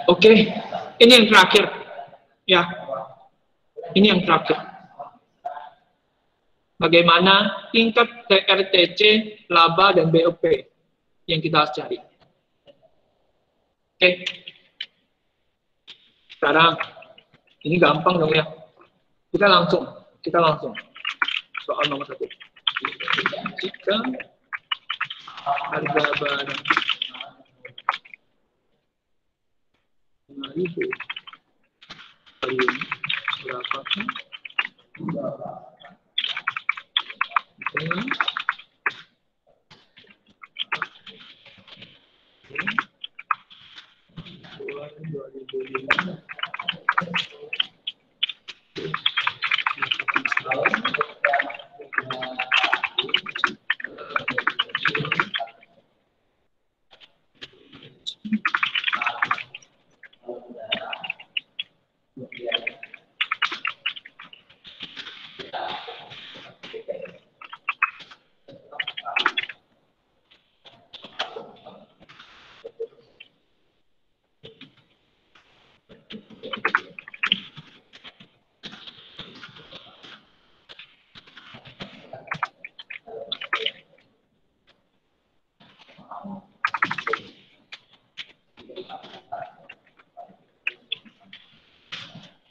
Oke, ini yang terakhir. Ya, ini yang terakhir. Bagaimana tingkat TRTC, laba, dan BOP yang kita harus cari. Oke. Sekarang, ini gampang dong ya. Kita langsung. Soal nomor 1. Jika harga barang 5.000 kali ini berapa?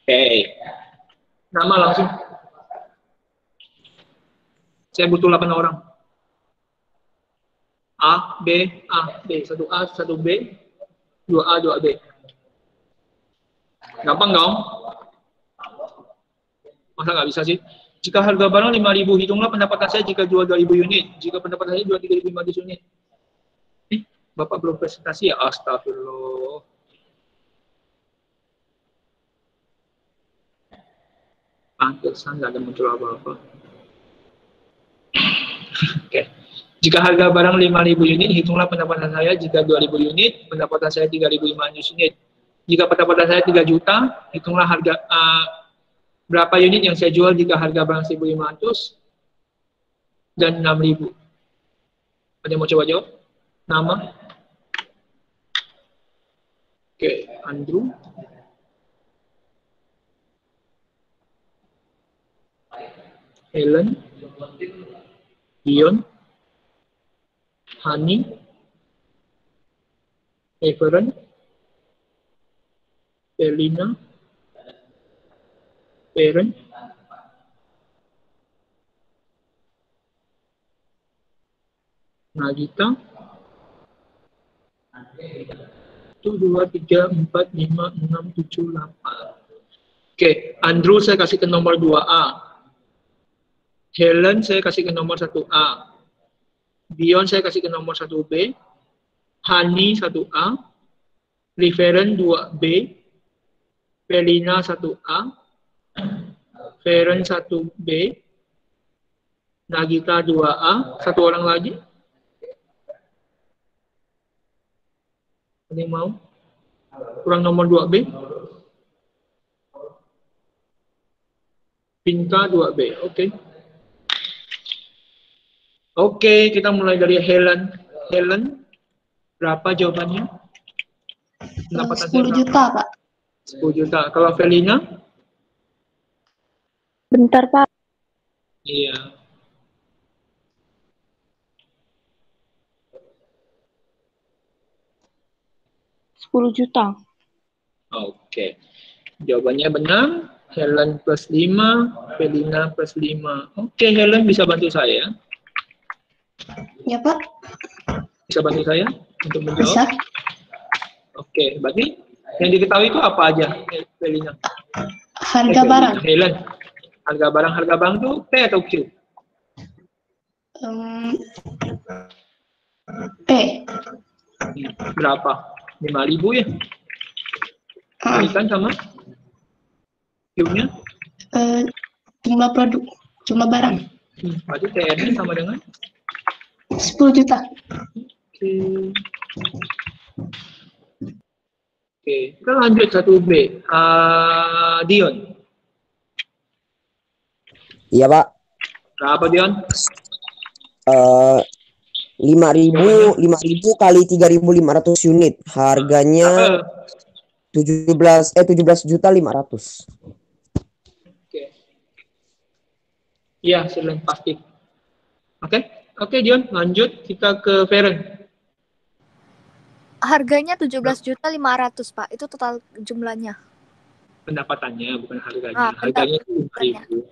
Oke. Nama langsung. Saya butuh 8 orang. A, B, 1A, 1B, 2A, 2B. Gampang dong? Masa nggak bisa sih? Jika harga barang 5.000, hitunglah pendapatan saya jika jual 2.000 unit. Jika pendapatan saya jual 3.500 unit. Bapak belum presentasi ya? Astagfirullah. Pantesan nggak ada muncul apa-apa. Oke. Jika harga barang 5.000 unit, hitunglah pendapatan saya jika 2.000 unit, pendapatan saya 3.500 unit. Jika pendapatan saya 3 juta, hitunglah harga berapa unit yang saya jual jika harga barang 1.500 dan 6.000. Ada yang mau coba jawab? Nama? Oke, Andrew. Helen. Dion. Hani. Everett. Elina. Parent. Nagita. 1, 2, 3, 4, 5, 6, 7, 8. Oke, Andrew saya kasih ke nomor 2A. Helen saya kasih ke nomor 1A. Dion saya kasih ke nomor 1B. Hani 1A. Riveren 2B. Felina 1A. Feren 1B. Nagita 2A. Satu orang lagi. Ada yang mau? Kurang nomor 2B. Pinta 2B. Oke. Oke, kita mulai dari Helen. Helen, berapa jawabannya? 10 juta, Pak. 10 juta. Kalau Felina? Bentar, Pak. Iya. Sepuluh juta. Oke. Jawabannya benar. Helen plus 5, Felina plus 5. Oke, Helen bisa bantu saya? Ya, Pak. Bisa bantu saya untuk menjawab? Bisa. Oke, berarti yang diketahui itu apa aja, Felina? Harga barang. Helen. Harga barang itu P atau Q? P. Berapa? 5.000 ya? Kalikan sama Q-nya? Jumlah produk, jumlah barang. Berarti TR-nya sama dengan? 10 juta. Oke, kita lanjut 1B. Dion. Iya, Pak. Berapa, Dion? 5.000 kali 3.500 unit. Harganya 17.500.000. Oke. Iya, selain pasti. Oke, Dion, lanjut kita ke Feren. Harganya 17.500.000, Pak. Itu total jumlahnya. Pendapatannya, bukan harganya. Harganya itu 5.000.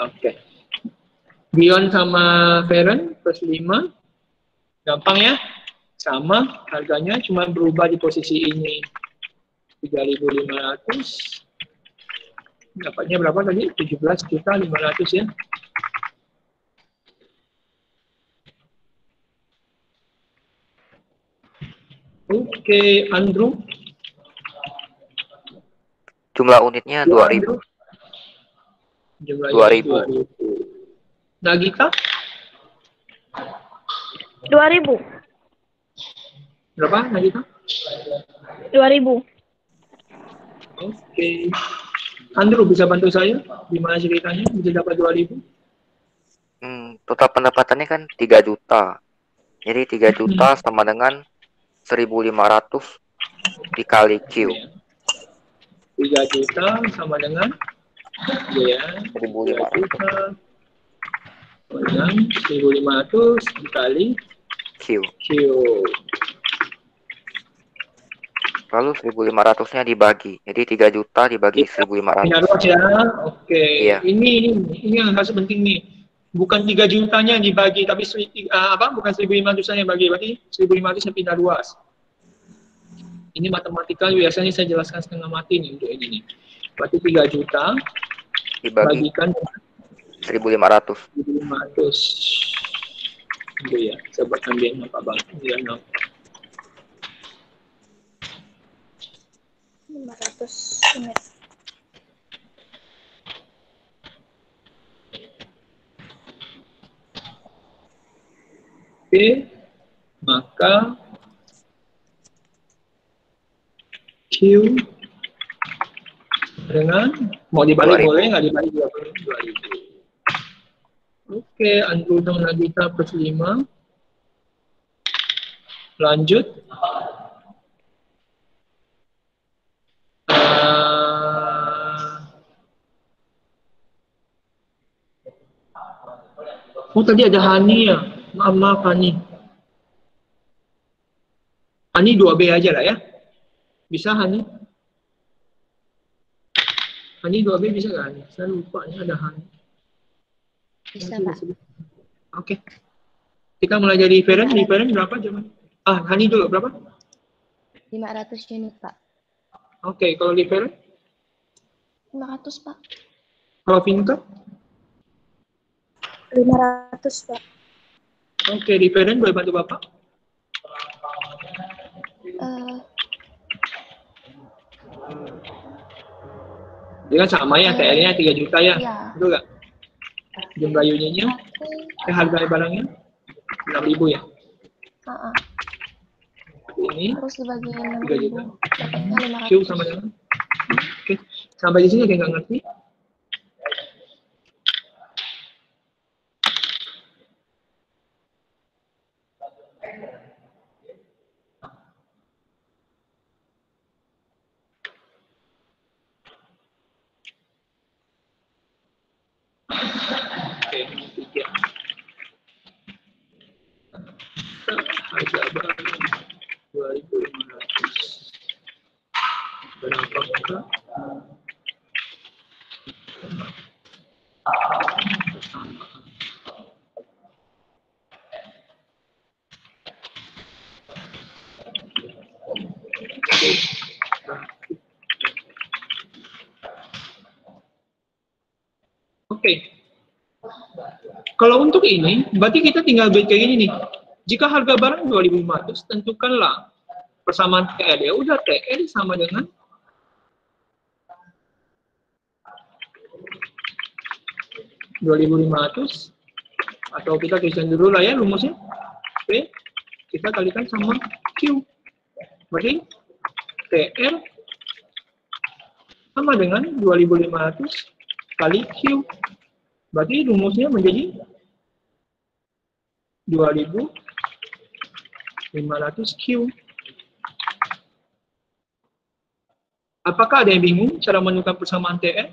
Oke. Dion sama Feren plus 5. Gampang ya? Sama, harganya cuma berubah di posisi ini. 3.500. Dapatnya berapa tadi? 17.500.000 ya. Oke, Andrew. Jumlah unitnya 2.000. Jumlahnya 2.000. 2.000. Nagita? 2.000. Berapa, Nagita? 2.000. Oke. Andrew bisa bantu saya? Gimana ceritanya bisa dapat 2.000? Total pendapatannya kan 3 juta. Jadi 3 juta sama dengan 1.500 dikali Q. 3 juta sama dengan 1.500 dengan 1.500 dikali Q. Q. Lalu 1.500-nya dibagi. Jadi 3 juta dibagi 1.500. Ya, oke. Iya. Ini yang harus penting nih. Bukan 3 jutanya yang dibagi, tapi bukan 1.500-nya yang bagi, berarti 1.500 yang pindah luas. Ini matematika biasanya saya jelaskan setengah mati nih untuk ini nih. Berarti 3 juta Dibagikan 1.500. 1.500. Itu ya, saya buatkan dia apa bang? Dia 500 unit. Oke, maka Q dengan mau dibalik 2.000. boleh, nggak dibalik 2.000. Oke, Andrew dan Nagita plus 5. Lanjut. Tadi ada Hani ya. Maaf Hani. Hani 2B aja lah ya. Bisa Hani? Hani 2B bisa nggak Hani? Saya lupa ini ada Hani. Bisa, Pak. Oke. Kita mulai dari Feren. Di Feren berapa jaman? Hani dulu berapa? 500 unit, Pak. Oke, kalau di Feren? 500, Pak. Kalau Vinka? 500, Pak. Oke, di Feren boleh bantu Bapak? Dia kan sama ya, TR-nya 3 juta ya? Iya. Betul nggak? Jumlah unitnya? Harga barangnya? 6.000 ya? Ini Terus dibagiin 3 juta. 6.000, dapatnya 500. Q sama dengan? Oke, sampai di sini ada yang nggak ngerti? Oke, tiga. Harga barang 2.500. Berapa kita? Oke. Kalau untuk ini, berarti kita tinggal buat kayak gini nih. Jika harga barang 2.500, tentukanlah persamaan TR. Ya udah TR sama dengan 2.500 atau kita tuliskan dulu lah ya rumusnya. Oke. Kita kalikan sama Q. Berarti TR sama dengan 2.500 kali Q. Berarti rumusnya menjadi 2.500 Q. Apakah ada yang bingung cara menentukan persamaan TR?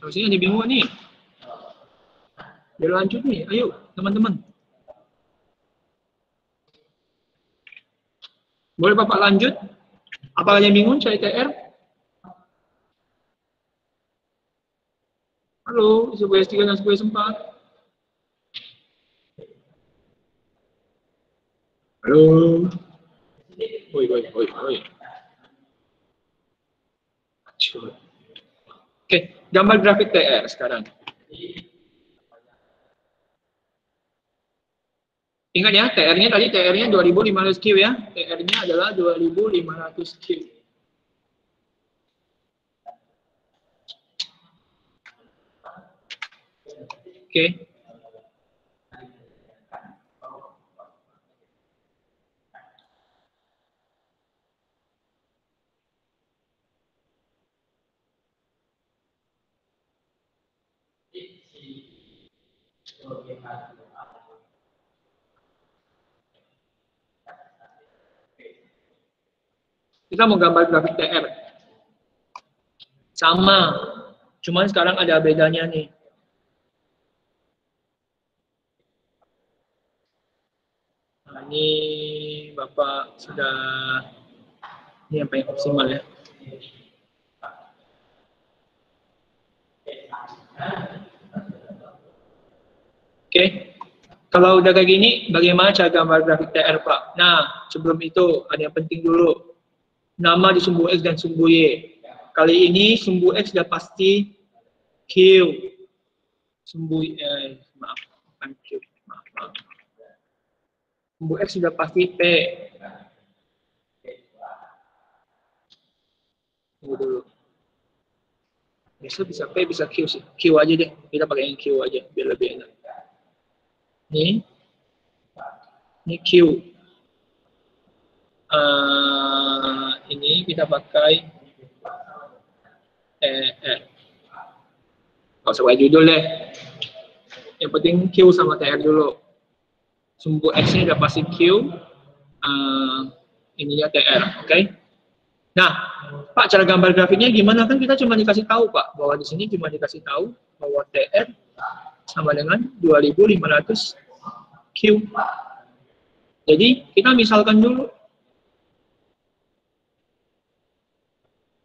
Harusnya ada yang bingung nih. Biar lanjut nih, ayo teman-teman. Boleh Bapak lanjut? Apakah ada yang bingung cari TR? Halo, SBS 3 dan SBS 4. Halo. Oi. Oke, gambar grafik TR sekarang. Ingat ya, TR-nya tadi TR-nya 2500 Q ya. TR-nya adalah 2500 Q. Oke. Kita mau gambar grafik TR. Sama, cuman sekarang ada bedanya nih. Nah, ini Bapak sudah, ini yang paling optimal ya. Oke, kalau udah kayak gini, bagaimana cara gambar grafik TR Pak? Nah, sebelum itu ada yang penting dulu. Nama di sumbu X dan sumbu Y. Kali ini sumbu X sudah pasti Q. Sumbu maaf, bukan Q. Maaf. Sumbu X sudah pasti P. Tunggu dulu. Bisa P, bisa Q sih. Q aja deh. Kita pakai yang Q aja biar lebih enak. Ini Q. Ini kita pakai Gak usah pakai judul deh. Yang penting Q sama TR dulu. Sumbu X-nya udah pasti Q. Ininya TR, oke? Nah, Pak, cara gambar grafiknya gimana? Kan kita cuma dikasih tahu, Pak, bahwa di sini cuma dikasih tahu bahwa TR sama dengan 2500 Q. Jadi, kita misalkan dulu.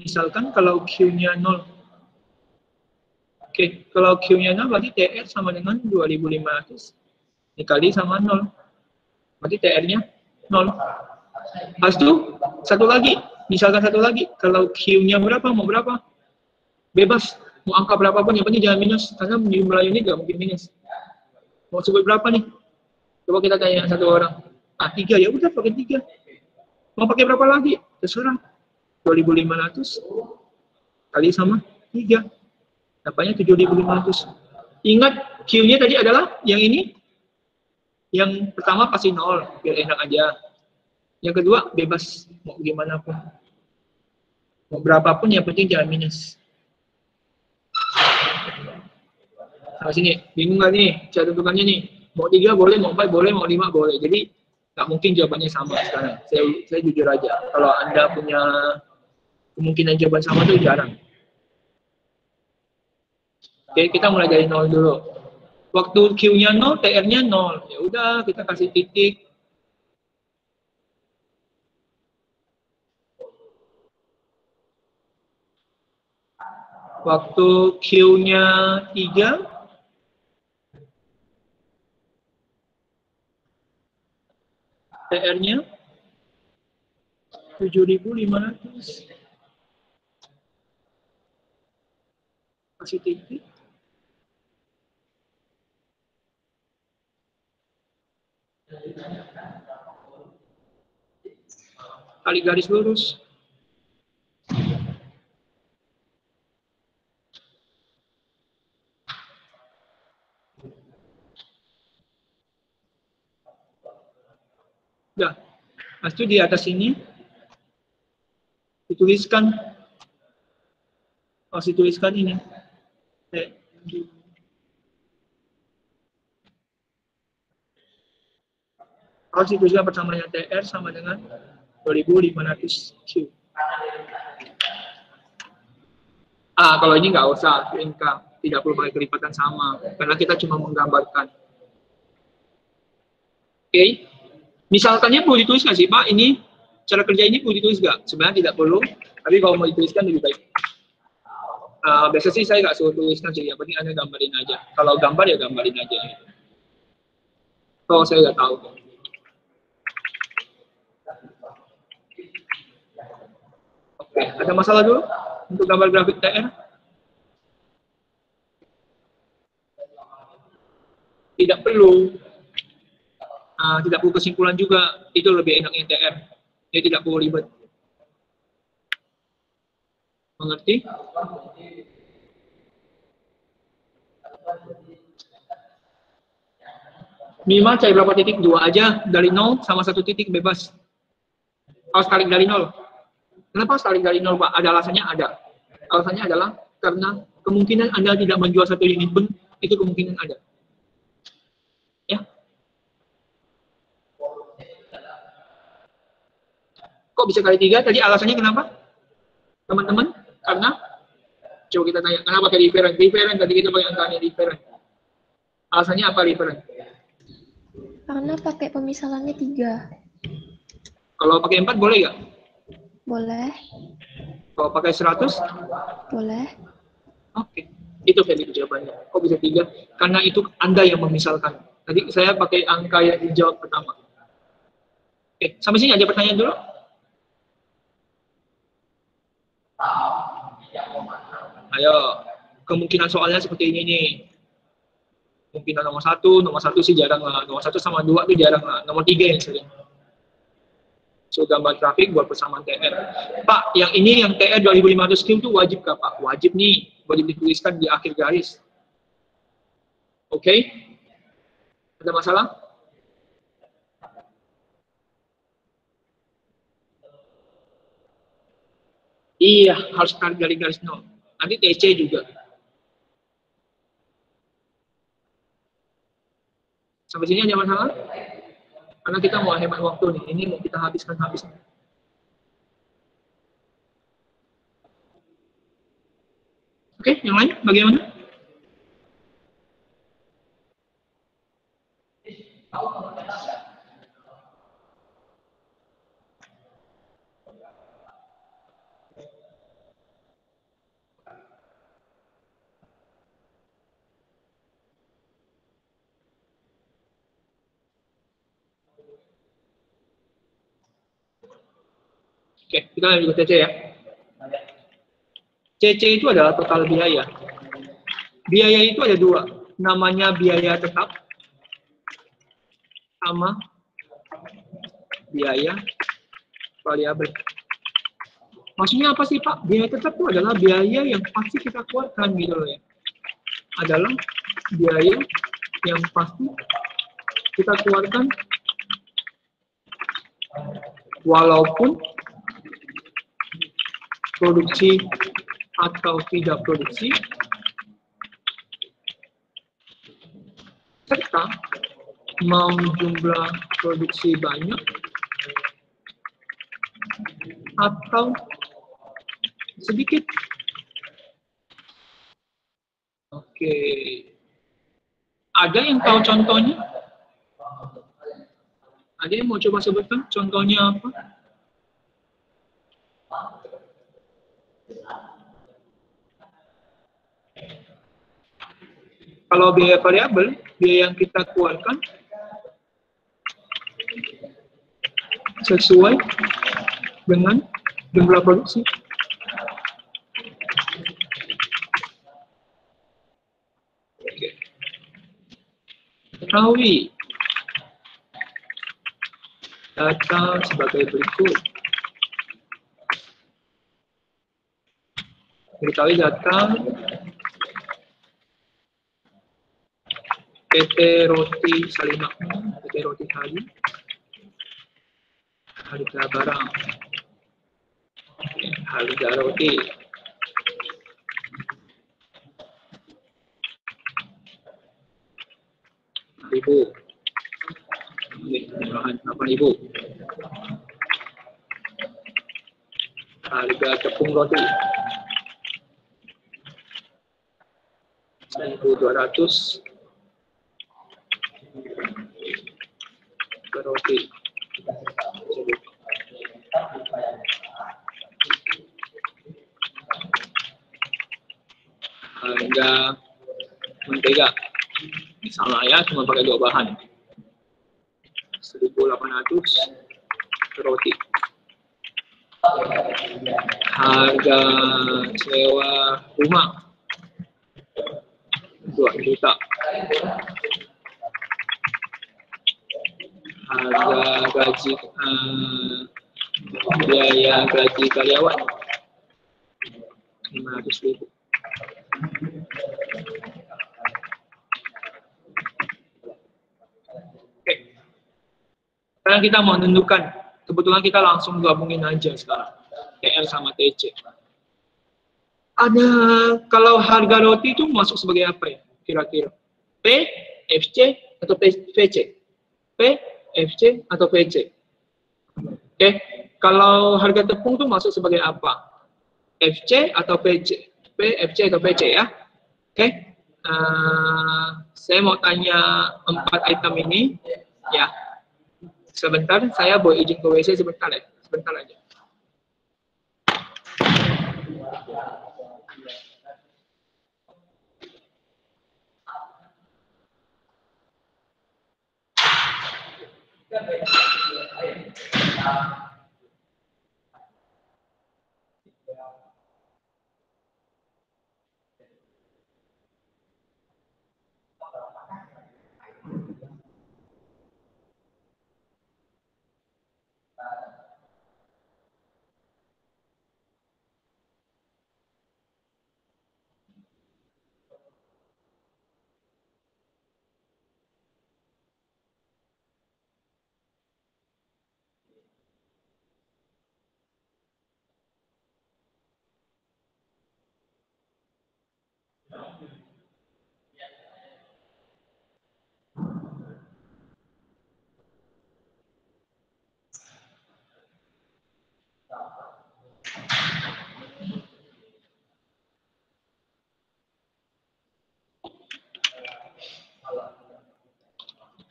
Misalkan kalau Q-nya 0. Oke, kalau Q-nya 0 berarti TR sama dengan 2500 dikali sama 0. Berarti TR-nya 0. Habis itu, satu lagi. Misalkan satu lagi. Kalau Q-nya berapa, mau berapa? Bebas. Mau angka berapapun, yang penting jangan minus. Karena jumlah ini nggak mungkin minus. Mau sebut berapa nih? Coba kita tanya satu orang. 3, ya udah pakai 3. Mau pakai berapa lagi? Terserah. 2500 kali sama 3. Dapatnya 7500. Ingat Q-nya tadi adalah yang ini. Yang pertama pasti 0, biar enak aja. Yang kedua bebas, mau gimana pun. Mau berapapun yang penting jangan minus. Sampai sini, bingung nggak nih cara tentukannya nih? Mau 3 boleh, mau 4 boleh, mau 5 boleh. Jadi nggak mungkin jawabannya sama sekarang. Saya jujur aja. Kalau Anda punya kemungkinan jawaban sama itu jarang. Oke, kita mulai dari 0 dulu. Waktu Q-nya 0, TR-nya 0. Ya udah, kita kasih titik. Waktu Q-nya 3, TR-nya 7500. Kasih titik. Kali garis lurus. Udah. Habis itu di atas ini dituliskan. Harus dituliskan ini. Kalau dituliskan persamaannya TR sama dengan 2500 Q. Kalau ini nggak usah, income. Tidak perlu pakai kelipatan sama, karena kita cuma menggambarkan. Oke. Misalkannya perlu ditulis nggak sih, Pak? Ini, cara kerja ini perlu ditulis nggak? Sebenarnya tidak perlu, tapi kalau mau dituliskan lebih baik. Biasa sih saya nggak suruh tuliskan sih, yang penting Anda gambarin aja. Kalau gambar ya gambarin aja. Kalau saya nggak tahu. Oke, ada masalah dulu untuk gambar grafik TR? Tidak perlu. Tidak perlu kesimpulan juga, itu lebih enaknya TR. Jadi tidak perlu ribet. Mengerti? Minimal cari berapa titik? 2 aja, dari 0 sama 1 titik bebas. Harus tarik dari 0. Kenapa harus tarik dari 0, Pak? Ada alasannya? Ada. Alasannya adalah karena kemungkinan Anda tidak menjual 1 unit pun, itu kemungkinan ada. Ya. Kok bisa kali 3? Tadi alasannya kenapa? Teman-teman? Karena, coba kita tanya, kenapa pakai different? Different, tadi kita pakai angkanya different. Alasannya apa different? Karena pakai pemisalannya 3. Kalau pakai 4 boleh nggak? Boleh. Kalau pakai 100? Boleh. Oke. Itu valid jawabannya. Kok bisa 3? Karena itu Anda yang memisalkan. Tadi saya pakai angka yang dijawab pertama. Oke, sampai sini aja pertanyaan dulu. Ayo, kemungkinan soalnya seperti ini nih. Kemungkinan nomor 1 sih jarang lah. Nomor 1 sama 2 itu jarang lah. Nomor 3 yang sering. So, gambar grafik buat persamaan TR. Pak, yang ini yang TR 2500 Q itu wajib kah, Pak? Wajib nih. Wajib dituliskan di akhir garis. Oke? Ada masalah? Iya, harus tarik dari garis 0. Nanti TC juga. Sampai sini ada masalah? Karena kita mau hemat waktu nih. Ini mau kita habiskan. Oke, yang lain bagaimana? Oke, kita lanjut ke CC ya. CC itu adalah total biaya. Biaya itu ada 2. Namanya biaya tetap sama biaya variabel. Maksudnya apa sih, Pak? Biaya tetap itu adalah biaya yang pasti kita keluarkan gitu loh ya. Adalah biaya yang pasti kita keluarkan walaupun produksi atau tidak produksi, serta mau jumlah produksi banyak atau sedikit. Oke. Ada yang tahu contohnya? Ada yang mau coba sebutkan contohnya apa? Kalau biaya variabel, biaya yang kita keluarkan sesuai dengan jumlah produksi. Oke. Ketahui data sebagai berikut. Diketahui data PT Roti Salimakmur, PT Roti Kali, harga barang, harga roti, ribu, Murahan 8.000. Harga tepung roti 1.200 per roti. Harga mentega sama ya, cuma pakai 2 bahan. 1.800 per roti. Harga sewa rumah 2 juta. Harga gaji biaya gaji karyawan 500.000. Oke. Sekarang kita mau menentukan. Kebetulan kita langsung gabungin aja sekarang. TL sama TC. Ada, kalau harga roti itu masuk sebagai apa ya? Kira-kira P, FC, atau VC? P, FC, atau VC? Oke. Kalau harga tepung itu masuk sebagai apa? FC atau PC? P, FC, atau PC ya? Oke. Saya mau tanya 4 item ini. Ya. Sebentar, saya boleh izin ke WC sebentar ya. Sebentar aja.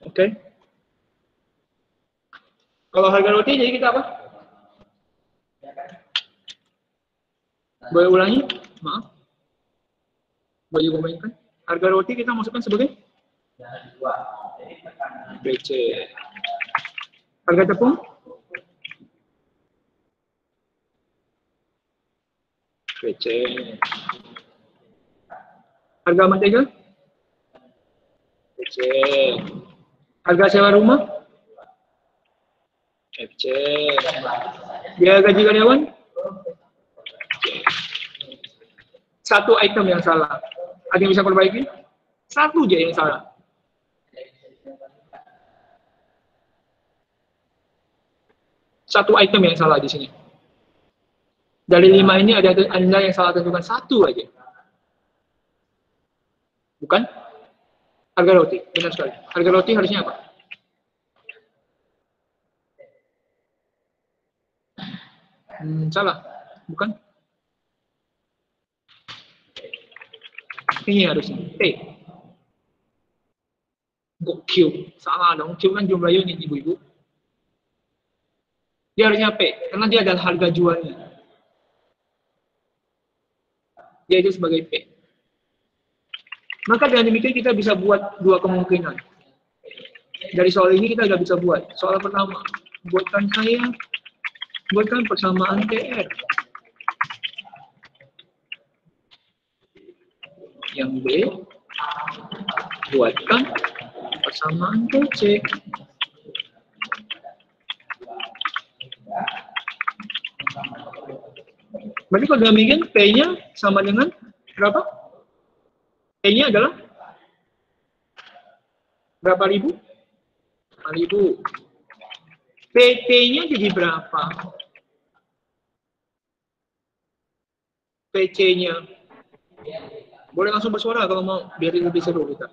Oke. Kalau harga roti jadi kita apa? Boleh ulangi? Maaf. Boleh komenkan? Harga roti kita masukkan sebagai BC. Harga tepung? BC. Harga mentega? BC. Harga sewa rumah? FC. Biaya gaji karyawan? Satu item yang salah. Ada yang bisa perbaiki? Satu aja yang salah. Satu item yang salah di sini. Dari 5 ini ada Anda yang salah tentukan satu aja. Bukan? Harga roti, benar sekali. Harga roti harusnya apa? Salah, bukan? Ini harusnya T. Kok Q? Salah dong, Q kan jumlah unit ibu-ibu. Dia harusnya P, karena dia adalah harga jualnya. Dia itu sebagai P. Maka dengan demikian kita bisa buat dua kemungkinan. Dari soal ini kita sudah bisa buat. Soal pertama, buatkan persamaan TR. Yang B, buatkan persamaan TC. Berarti kalau demikian P-nya sama dengan berapa? P-nya adalah berapa ribu? 5.000. PT-nya jadi berapa? PC-nya. Boleh langsung bersuara kalau mau, biar lebih seru kita.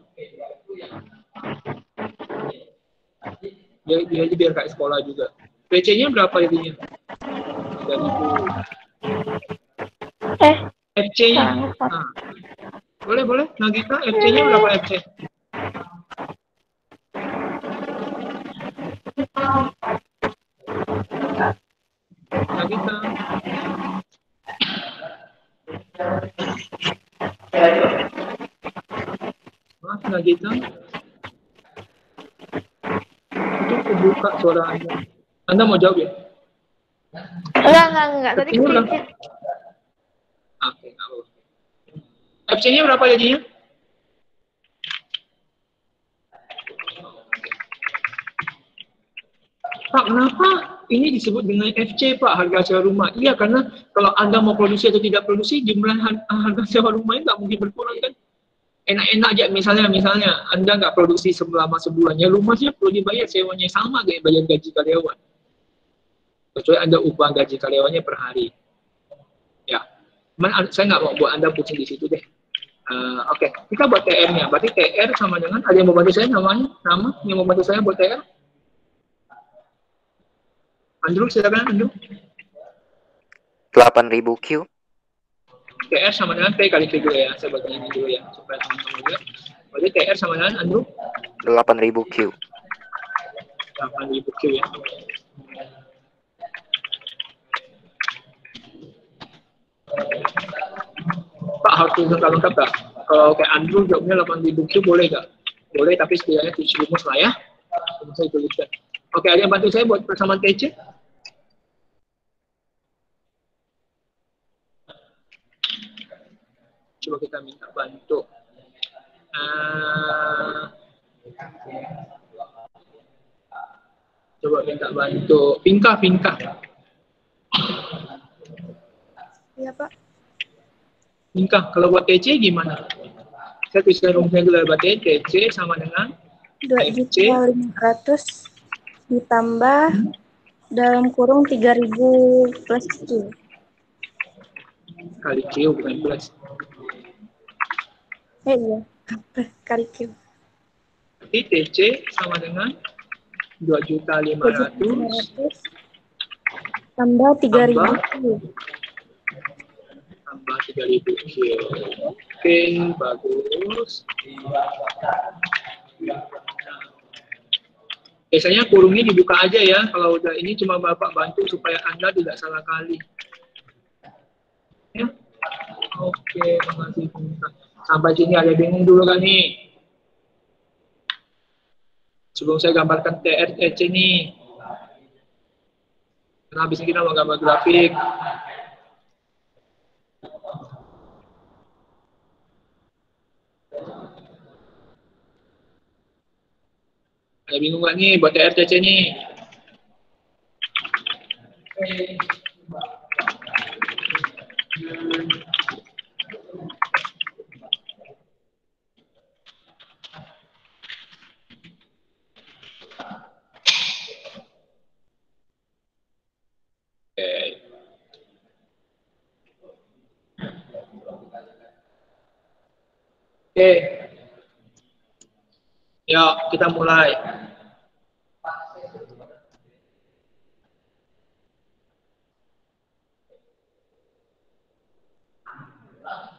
Dia aja biar kayak sekolah juga. PC-nya berapa jadinya? 3.000. FC-nya? Sangat, Pak. Nah, boleh. Nagita, FC-nya berapa FC? Nagita. Maaf, Nagita. Itu kebuka suara Anda. Anda mau jawab ya? Enggak. Tadi FC-nya berapa? sedikit. Oke, nggak apa-apa. FC-nya berapa jadinya? Pak, kenapa ini disebut dengan FC, Pak, harga sewa rumah? Iya, karena kalau Anda mau produksi atau tidak produksi, jumlah harga sewa rumahnya nggak mungkin berkurang, kan? Enak-enak aja, misalnya Anda nggak produksi selama sebulan, ya rumahnya perlu dibayar sewanya sama kayak bayar gaji karyawan. Kecuali Anda upah gaji karyawannya per hari. Ya, saya nggak mau buat Anda pusing di situ deh. Oke, kita buat TR-nya. Berarti TR sama dengan, ada yang mau bantu saya nama yang mau bantu saya buat TR? Andrew, silakan Andrew. 8.000 Q. TR sama dengan P kali Q dulu ya. Saya baca ini dulu ya, supaya teman-teman juga. Berarti TR sama dengan Andrew? 8.000 Q. 8.000 Q ya. Pak, harus lengkap tak? Kalau kayak Andrew jawabnya 8.000 Q boleh nggak? Boleh, tapi setidaknya 7 rumus lah ya. Saya tuliskan. Oke, ada yang bantu saya buat persamaan TC? Coba kita minta bantu. Coba minta bantu. Pinka. Iya, Pak. Pinka, kalau buat TC gimana? Saya tuliskan rumusnya dulu, berarti TC sama dengan 2.500.000 ditambah dalam kurung 3.000 plus Q. Kali Q bukan plus. Iya. Kali Q. Berarti TC sama dengan 2.500.000 tambah 3.000 Q. tambah 3.000 Q. Oke, bagus. Biasanya kurungnya dibuka aja ya. Kalau udah ini cuma Bapak bantu supaya Anda tidak salah kali. Ya. Oke, makasih. Sampai sini ada bingung dulu kan nih? Sebelum saya gambarkan TRC nih. Karena habis ini kita mau gambar grafik. Ada bingung nggak nih buat TRCC nih? Oke. Yuk, kita mulai.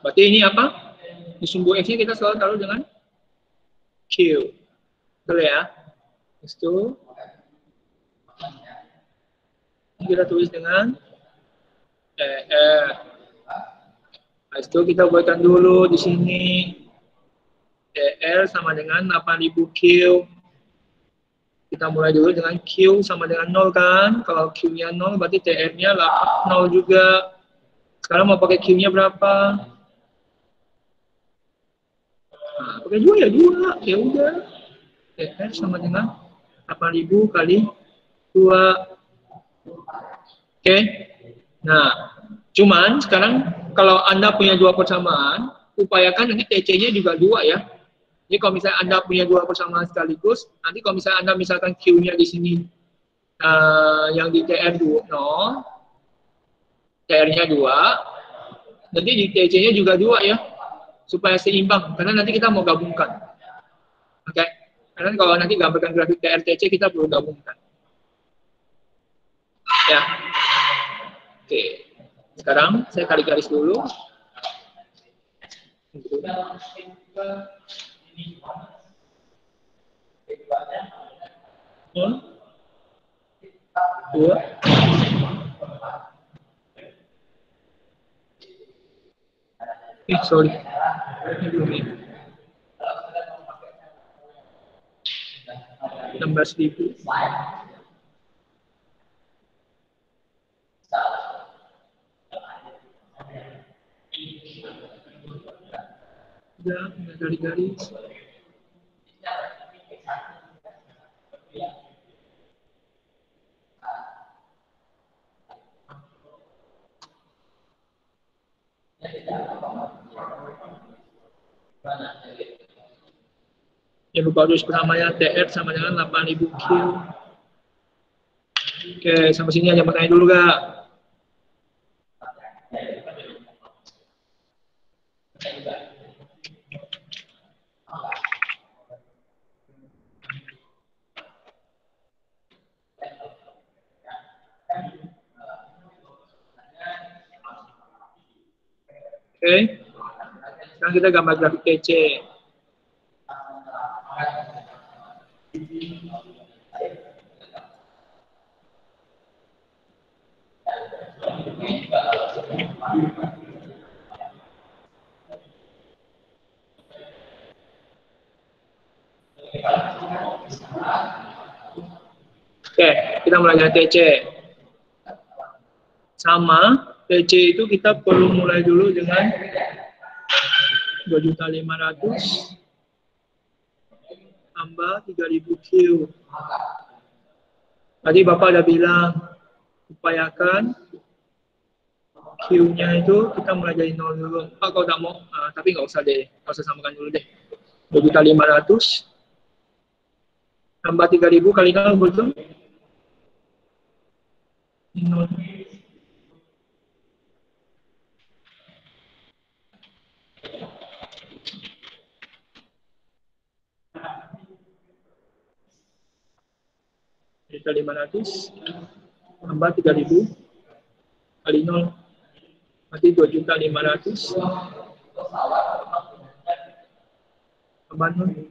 Berarti ini apa? Di sumbu X-nya kita selalu taruh dengan Q. Betul ya? Itu kita tulis dengan Nah, itu kita buatkan dulu di sini. TL sama dengan 8.000 Q. Kita mulai dulu dengan Q sama dengan 0 kan. Kalau Q-nya 0 berarti TR-nya 0 juga. Sekarang mau pakai Q-nya berapa? Nah, pakai 2 ya 2. Ya udah. TR sama dengan 8.000 kali 2. Oke. Nah, cuman sekarang kalau Anda punya dua persamaan, upayakan nanti TC-nya juga 2 ya. Jadi kalau misalnya Anda punya dua persamaan sekaligus, nanti kalau misalnya Anda misalkan Q-nya di sini yang di TR 0, TR-nya 2, nanti di TC-nya juga 2 ya, supaya seimbang, karena nanti kita mau gabungkan. Oke, Karena kalau nanti gambarkan grafik TRTC kita perlu gabungkan. Ya. Oke. Sekarang saya tarik garis dulu. Dua. Sorry. Ini belum ini. 16.000. Udah garis-garis. Yang lupa terus peramanya TR sama dengan 8.000 Q. Oke, sampai sini aja mau tanya dulu gak? Oke, sekarang kita gambar grafik TC. Oke, kita mulai dengan TC. Sama, TC itu kita perlu mulai dulu dengan 2.500.000 tambah 3.000 Q. Tadi Bapak udah bilang, upayakan Q-nya itu kita mulai dari 0 dulu. Pak, kalau tak mau, tapi nggak usah deh, nggak usah samakan dulu deh. 2.500.000 tambah 3.000 kali 0 betul? 0. Juta 500 tambah 3.000 kali 0 berarti 2.500.000 tambah 0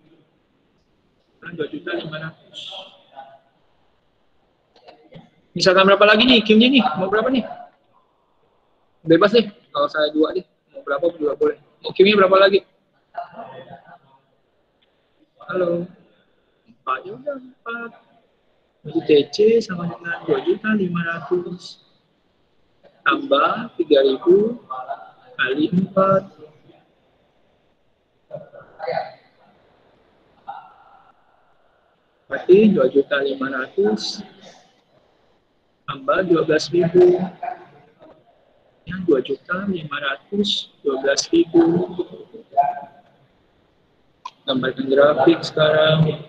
dan 2.500.000. Misalkan berapa lagi nih Q-nya nih? Mau berapa nih? Bebas deh, kalau saya 2 deh. Mau berapa juga boleh. Mau Q-nya berapa lagi? Halo. 4 ya udah 4. Jadi TC sama dengan 2.500.000 tambah 3.000 kali 4. Berarti 2.500.000 tambah 12.000. Yang 2.500.000 tambahkan grafik sekarang.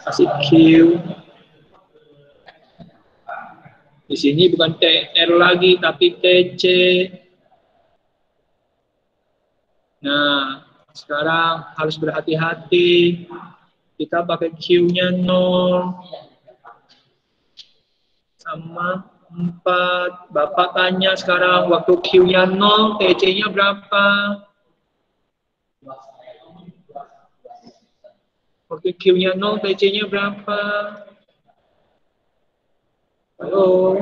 Kasih Q. Di sini bukan TR lagi, tapi TC. Nah, sekarang harus berhati-hati. Kita pakai Q-nya 0. Sama 4. Bapak tanya sekarang, waktu Q-nya 0, TC-nya berapa? Waktu Q-nya 0, TC-nya berapa? Halo?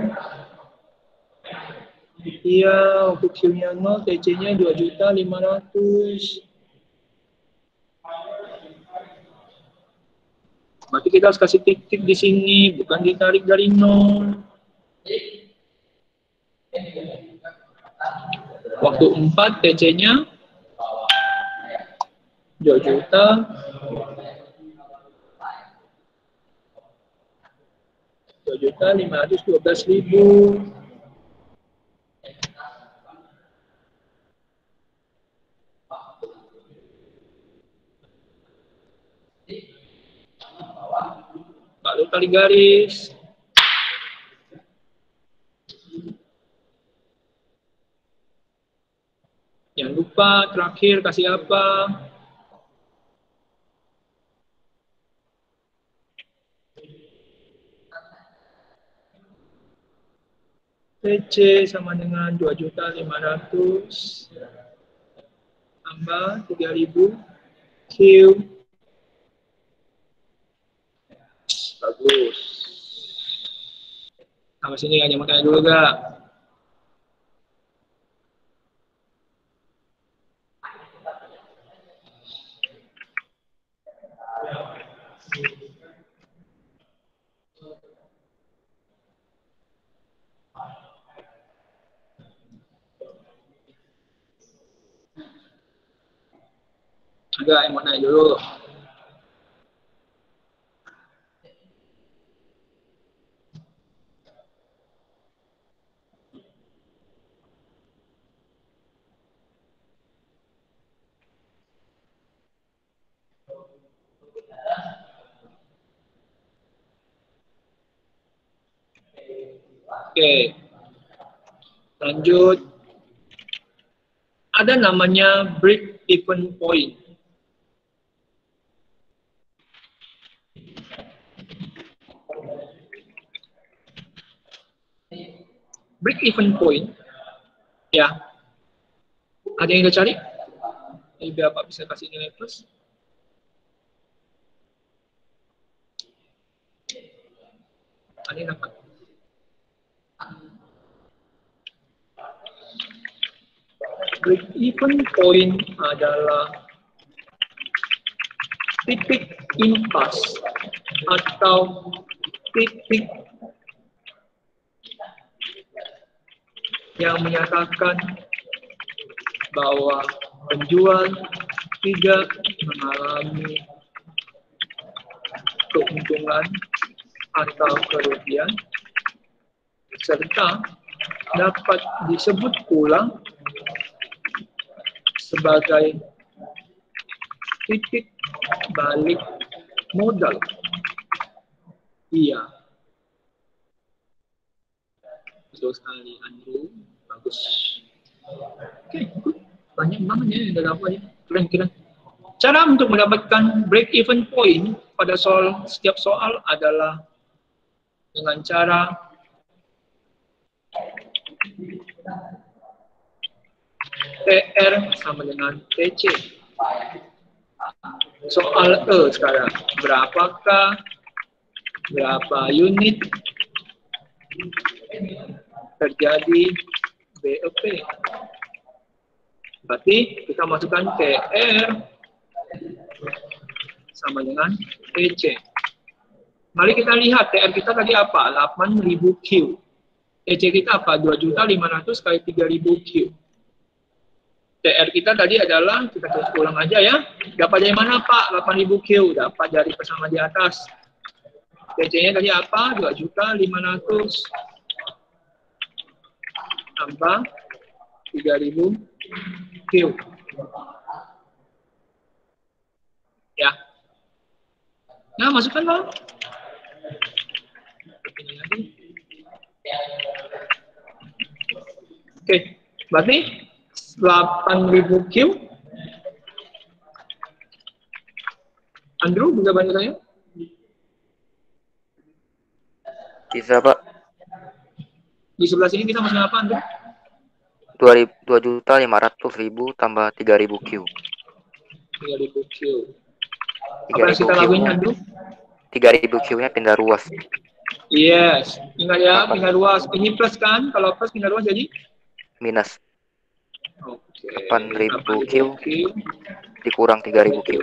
Iya, waktu Q-nya 0, TC-nya 2.500.000. Berarti kita harus kasih tik-tik di sini, bukan ditarik dari 0. Waktu 4, TC-nya 2.512.000. Lalu tarik garis. apa? Terakhir kasih apa? TC sama dengan 2.500.000 tambah 3.000 Q. Bagus. Sampai sini ada yang mau tanya dulu gak? Ada yang mau nanya dulu? Oke, lanjut. Ada namanya break even point. Break even point, ya. Ada yang udah cari? Ini biar Pak bisa kasih nilai plus. Ada yang dapat? Break even point adalah titik impas atau titik yang menyatakan bahwa penjual tidak mengalami keuntungan atau kerugian serta dapat disebut pula sebagai titik balik modal. Iya. Betul sekali, Andrew. Bagus. Oke, good. Banyak banget ya yang dapat ya. Keren-keren. Cara untuk mendapatkan break even point pada setiap soal adalah dengan cara TR sama dengan TC. Soal E sekarang, berapa unit terjadi BEP? Berarti kita masukkan TR sama dengan TC. Mari kita lihat TR kita tadi apa? 8.000 Q. TC kita apa? 2.500.000 kali 3.000 Q. TR kita tadi adalah, kita tulis ulang aja ya. Dapat dari mana Pak? 8.000 Q. Dapat dari bersama di atas. TC-nya tadi apa? 2.500.000 tambah 3.000 Q. Ya. Nah, masukkan Bang. Ini lagi. Oke, berarti 8.000 Q. Andrew bisa bantu saya? Bisa, Pak. Di sebelah sini kita masuk apa, Andrew? 2.500.000 tambah 3.000 Q. 3.000 Q. Apa yang kita lakuin, Andrew? 3.000 Q-nya pindah ruas. Yes. Ingat ya, pindah ruas. Ini plus kan? Kalau plus pindah ruas jadi? Minus. Oke. 8.000 Q dikurang 3.000 Q.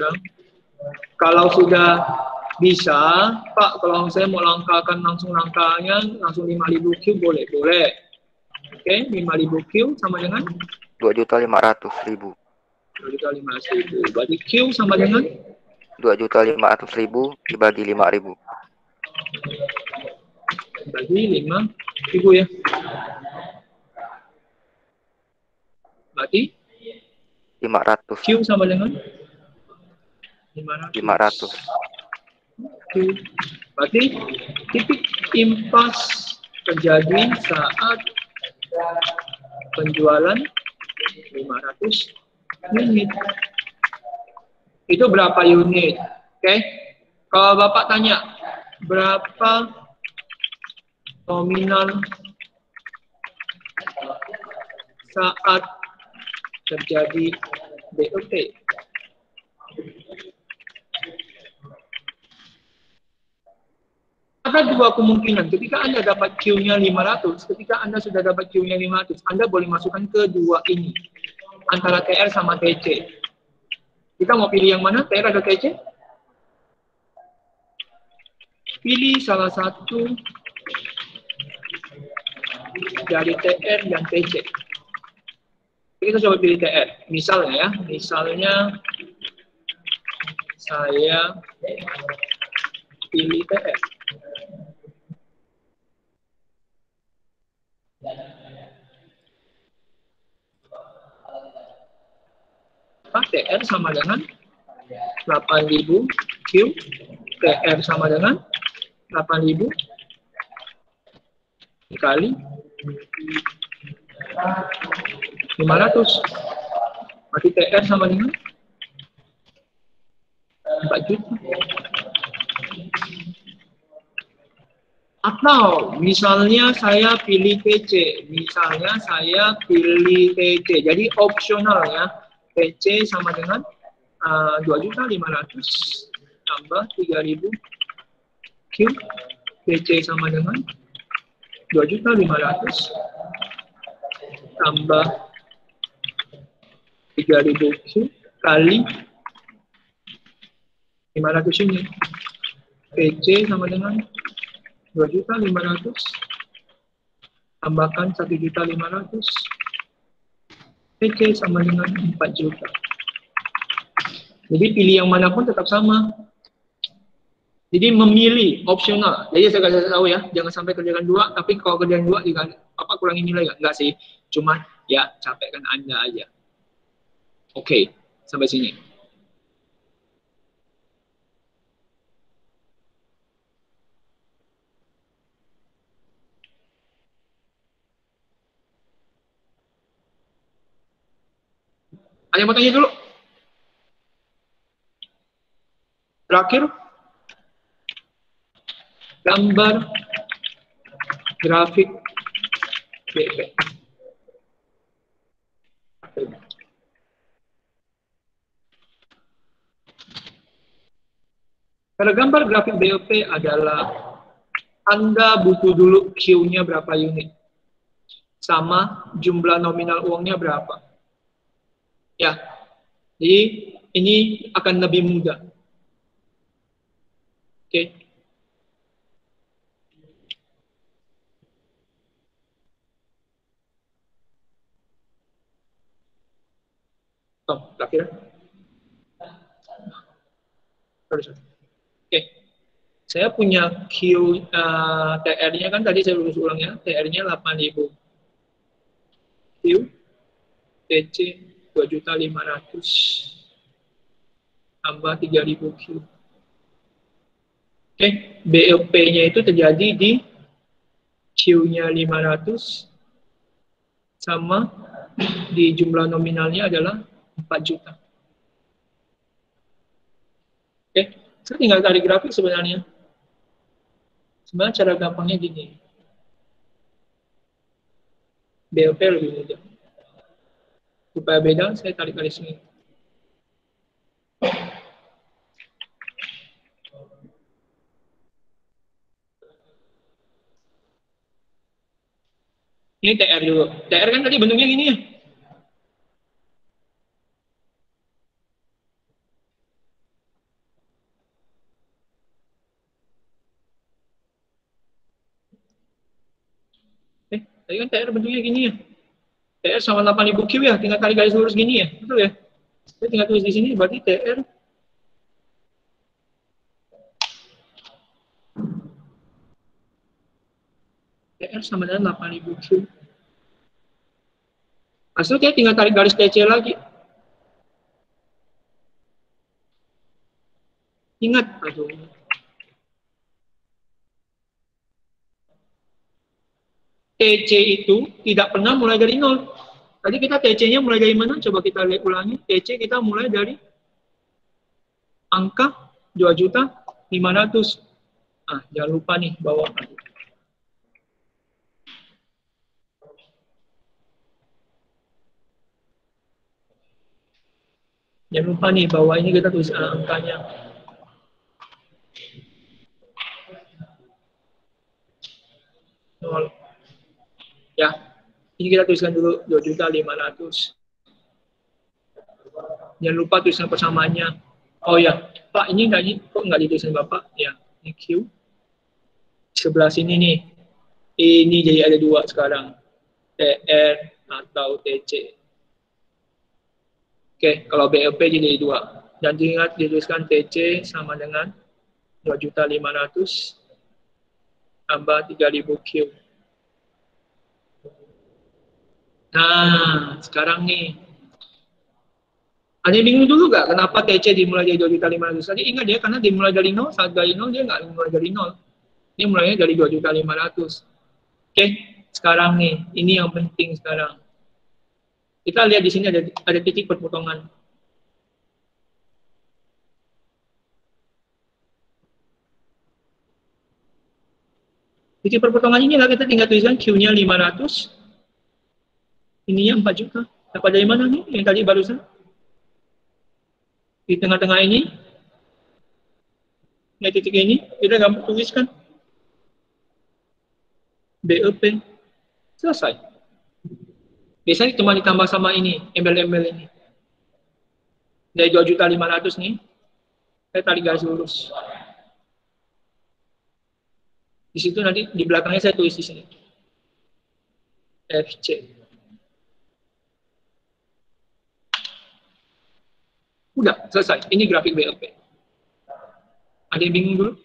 Kalau sudah bisa, Pak, kalau saya mau langkahkan langsung langkahnya, langsung 5.000 Q boleh? Boleh. Oke, 5.000 Q sama dengan? 2.500.000. 2.500.000. Berarti Q sama dengan? 2.500.000 dibagi 5.000. Bagi 5.000 ya. Berarti 500. Q sama dengan 500. Q. Berarti titik impas terjadi saat penjualan 500 unit. Itu berapa unit? Oke. Kalau Bapak tanya, berapa nominal saat terjadi BOP? Ada dua kemungkinan. Ketika Anda dapat Q-nya 500, ketika Anda sudah dapat Q-nya 500, Anda boleh masukkan ke dua ini. Antara TR sama TC. Kita mau pilih yang mana? TR atau TC? Pilih salah satu dari TR dan TC. Kita coba pilih TR. Misalnya ya, misalnya saya pilih TR. TR sama dengan 8.000 Q, TR sama dengan 8.000 dikali 500. Berarti TR sama dengan 4 juta. Atau misalnya saya pilih TC, misalnya saya pilih TC. Jadi opsional ya. TC sama dengan 2.500.000 tambah 3.000 Q. TC sama dengan 2.500.000 tambah 3.000 Q kali 500 unit. TC sama dengan 2.500.000 tambahkan 1.500.000. TC sama dengan 4 juta. Jadi pilih yang manapun tetap sama. Jadi memilih opsional. Jadi saya kasih tahu ya, jangan sampai kerjakan dua, tapi kalau kerjakan dua juga apa kurangi nilai ya? Enggak sih. Cuma ya capekkan Anda aja. Oke, sampai sini. Ada yang mau tanya dulu? Terakhir, gambar grafik BOP. Pada gambar grafik BOP adalah Anda butuh dulu Q-nya berapa unit, sama jumlah nominal uangnya berapa. Ya, jadi ini akan lebih mudah. Oke. Terakhir. Oke. Saya punya Q TR-nya kan tadi saya urus ulang ya. TR-nya 8.000. Q TC 2.500.000 tambah 3.000 Q. Oke, BOP-nya itu terjadi di Q-nya 500 sama di jumlah nominalnya adalah 4 juta. Oke, saya tinggal tarik grafik sebenarnya. Sebenarnya cara gampangnya gini. BOP lebih mudah. Supaya beda, saya tarik garis ini. Ini TR dulu. TR kan tadi bentuknya gini ya. Tadi kan TR bentuknya gini ya. TR sama 8.000 Q ya, tinggal tarik garis lurus gini ya. Betul ya? Saya tinggal tulis di sini, berarti TR sama dengan 8.000 Q. Hasilnya tinggal tarik garis TC lagi. Ingat, TC itu tidak pernah mulai dari nol. Tadi kita TC-nya mulai dari mana? Coba kita lihat ulangi. TC kita mulai dari angka 2.500.000. Ah, jangan lupa nih bawa. Jangan lupa nih bawa ini kita tulis angkanya. Nol. Ya, ini kita tuliskan dulu 2.500.000. Jangan lupa tuliskan persamaannya. Oh ya, Pak, ini kok nggak dituliskan Bapak? Ya, ini Q. Sebelah sini nih. Ini jadi ada dua sekarang. TR atau TC. Oke, kalau BLP jadi dua. Dan ingat dituliskan TC sama dengan 2.500.000 tambah 3.000 Q. Nah, sekarang nih. Ada yang bingung dulu nggak kenapa TC dimulai dari 2.500.000? Tadi ingat ya, karena dimulai dari 0, saat dari 0 dia nggak dimulai dari 0. Ini mulainya dari 2.500.000. Oke, sekarang nih, ini yang penting sekarang. Kita lihat di sini ada titik perpotongan. Titik perpotongan ini lah kita tinggal tuliskan Q-nya 500. Ininya 4 juta. Dapat dari mana nih yang tadi barusan? Di tengah-tengah ini. Nah, titik ini kita gampang tuliskan. BEP. Selesai. Biasanya cuma ditambah sama ini, embel-embel ini. Dari 2.500.000 nih, saya tarik garis lurus. Di situ nanti di belakangnya saya tulis di sini. FC. Udah, selesai. Ini grafik BLP. Ada yang bingung dulu?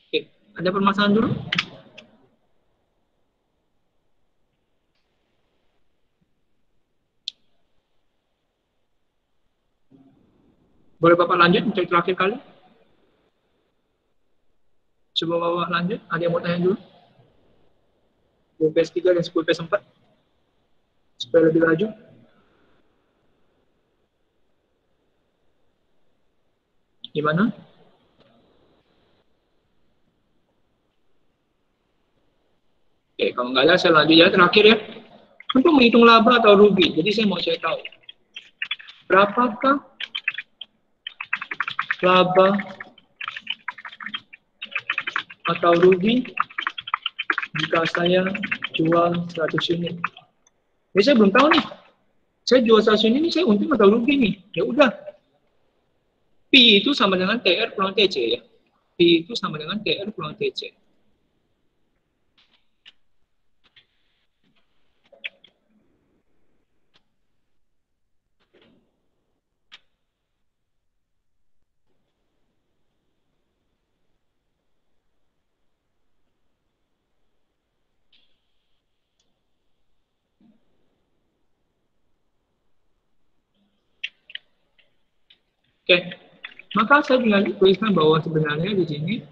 Oke, ada permasalahan dulu? Boleh Bapak lanjut untuk terakhir kali? Coba Bapak lanjut, ada yang mau tanya dulu? 10 PS 3 dan 10 PS 4 supaya lebih laju. Gimana? Oke, kalau nggak ada saya lanjut ya, terakhir ya. Untuk menghitung laba atau rugi, jadi saya mau tahu. Berapakah laba atau rugi jika saya jual 100 unit? Jadi saya belum tahu nih. Saya jual 100 unit ini saya untung atau rugi nih? Ya udah. P itu sama dengan TR kurang TC ya. P itu sama dengan TR kurang TC. Oke, maka saya tinggal tuliskan bahwa sebenarnya di sini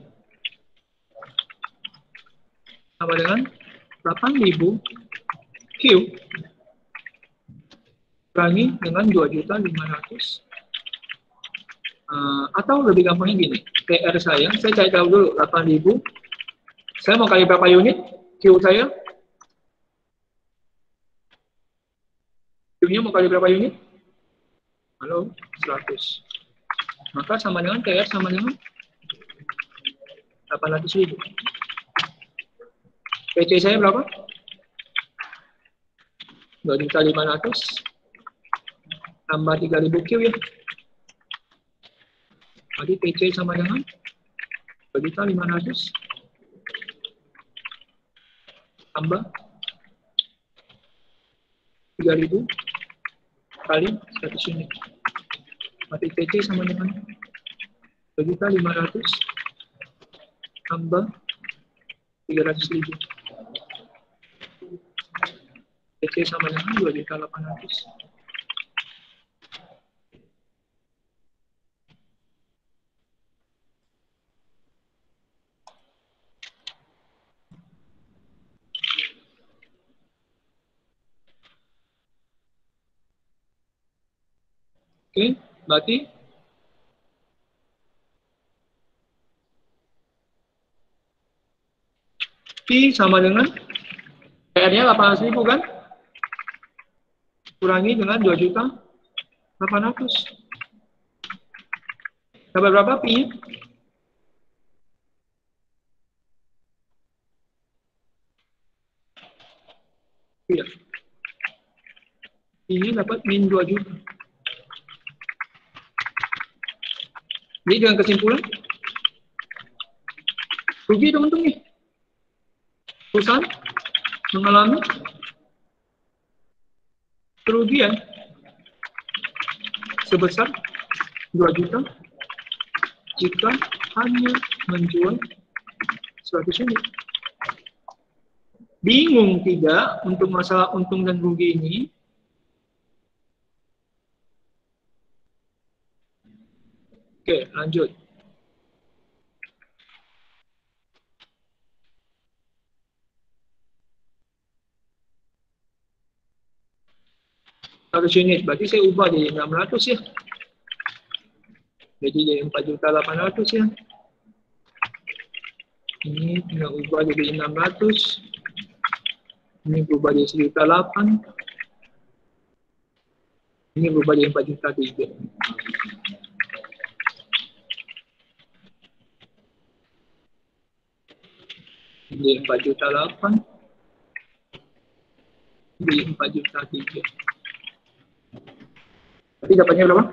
sama dengan 8.000 Q kurangi dengan 2.500.000. Atau lebih gampangnya gini, PR saya cari tahu dulu 8.000. Saya mau kali berapa unit Q saya? Q-nya mau kali berapa unit? Halo, 100. Maka sama dengan TR sama dengan 800.000. PC saya berapa? 2.500.000 tambah 3.000 Q ya. Jadi PC sama dengan 2.500.000 tambah 3.000 kali 100 unit. Mati PC sama dengan 2.500.000 tambah 300.000. PC T sama dengan 2.800.000. Oke, berarti P sama dengan PR-nya 800.000 kan? Kurangi dengan 2.800.000. Dapat berapa P-nya? Iya. Ini dapat min 2 juta. Jadi dengan kesimpulan, rugi teman-teman nih. Perusahaan mengalami kerugian sebesar 2 juta jika hanya menjual 100 unit. Bingung tidak untuk masalah untung dan rugi ini? Oke, lanjut. Seratus unit, berarti saya ubah jadi 600 ya. Jadi jadi 4.800.000 ya. Ini tinggal ubah jadi 600. Ini berubah jadi 1.800.000. Ini berubah jadi 4.300.000. Jadi 4.800.000. Jadi 4.300.000. Tapi dapatnya berapa?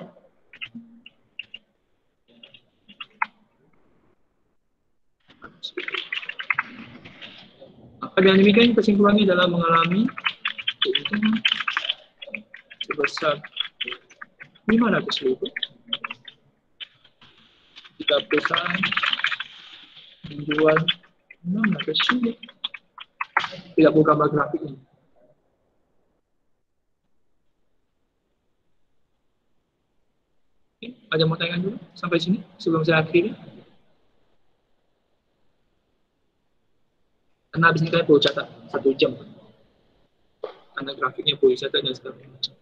Dengan demikian kesimpulannya adalah mengalami keuntungan sebesar 500.000 jika perusahaan menjual 600 unit. Tidak perlu gambar grafik ini. Oke, ada mau tanya dulu sampai sini sebelum saya akhiri? Karena habis ini kalian perlu catat 1 jam. Karena grafiknya perlu dicatat dan segala macam.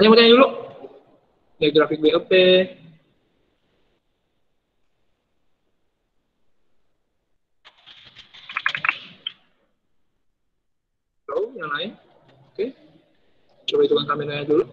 Hanya mau tanya dulu? Dari grafik BOP. Yang lain? Oke. Coba hitungkan kameranya dulu.